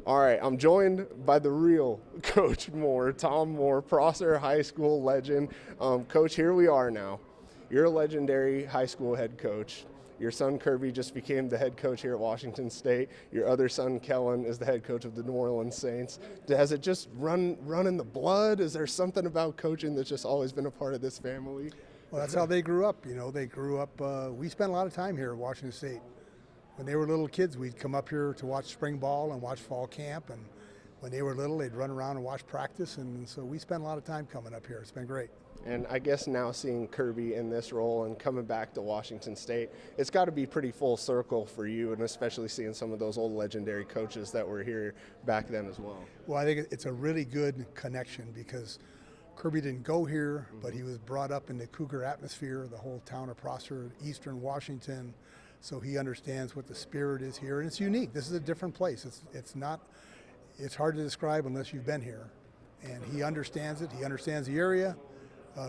All right, I'm joined by the real Coach Moore, Tom Moore, Prosser High School legend. Coach, here we are now. You're a legendary high school head coach. Your son Kirby just became the head coach here at Washington State. Your other son Kellen is the head coach of the New Orleans Saints. Has it just run in the blood? Is there something about coaching that's just always been a part of this family? Well, that's how they grew up. They grew up. We spent a lot of time here at Washington State. When they were little kids, we'd come up here to watch spring ball and watch fall camp. And when they were little, they'd run around and watch practice. And so we spent a lot of time coming up here. It's been great. And I guess now seeing Kirby in this role and coming back to Washington State, it's got to be pretty full circle for you, and especially seeing some of those old legendary coaches that were here back then as well. Well, I think it's a really good connection because Kirby didn't go here, but he was brought up in the Cougar atmosphere, the whole town of Prosser, eastern Washington. So he understands what the spirit is here, and it's unique. This is a different place. It's hard to describe unless you've been here. And he understands it. He understands the area.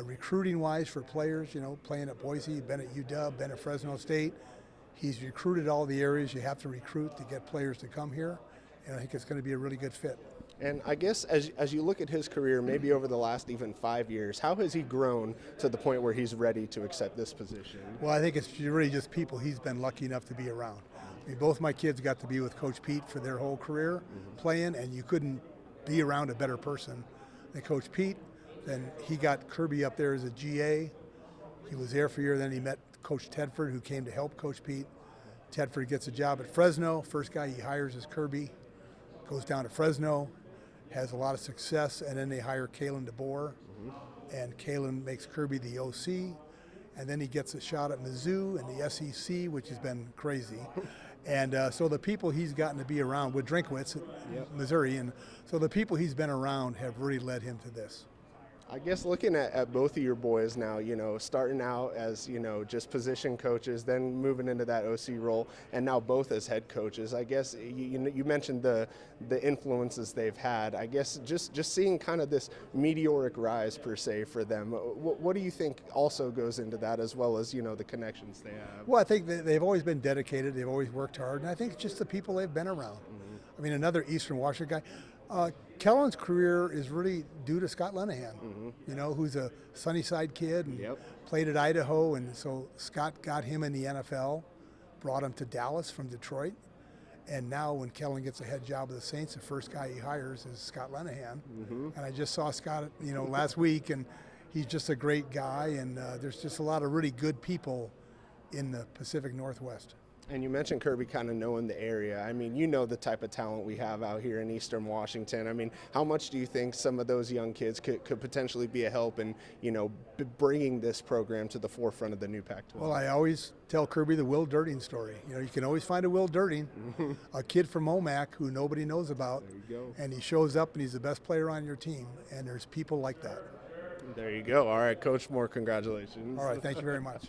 Recruiting-wise for players, playing at Boise, been at UW, been at Fresno State. He's recruited all the areas you have to recruit to get players to come here, and I think it's going to be a really good fit. And I guess as you look at his career, maybe over the last even 5 years, how has he grown to the point where he's ready to accept this position? Well, I think it's really just people he's been lucky enough to be around. I mean, both my kids got to be with Coach Pete for their whole career playing, and you couldn't be around a better person than Coach Pete. Then he got Kirby up there as a GA. He was there for a year. Then he met Coach Tedford, who came to help Coach Pete. Tedford gets a job at Fresno. First guy he hires is Kirby. Goes down to Fresno, has a lot of success, and then they hire Kalen DeBoer. And Kalen makes Kirby the OC. And then he gets a shot at Mizzou and the SEC, which has been crazy. And so the people he's gotten to be around with Drinkwitz at Missouri, and so the people he's been around have really led him to this. I guess looking at both of your boys now, starting out as, just position coaches, then moving into that OC role, and now both as head coaches, I guess you mentioned the influences they've had. I guess just seeing kind of this meteoric rise per se for them, what do you think also goes into that, as well as, the connections they have? Well, I think they've always been dedicated. They've always worked hard, and I think it's just the people they've been around. I mean, another Eastern Washington guy. Kellen's career is really due to Scott Lenahan, who's a Sunnyside kid and played at Idaho. And so Scott got him in the NFL, brought him to Dallas from Detroit. And now when Kellen gets a head job with the Saints, the first guy he hires is Scott Lenahan. And I just saw Scott, last week, and he's just a great guy. And there's just a lot of really good people in the Pacific Northwest. And you mentioned Kirby kind of knowing the area. I mean, the type of talent we have out here in Eastern Washington. I mean, how much do you think some of those young kids could potentially be a help in, bringing this program to the forefront of the new Pac-12? Well, I always tell Kirby the Will Dirting story. You can always find a Will Dirting, a kid from Omak who nobody knows about. There you go. And he shows up and he's the best player on your team. And there's people like that. There you go. All right, Coach Moore, congratulations. All right, thank you very much.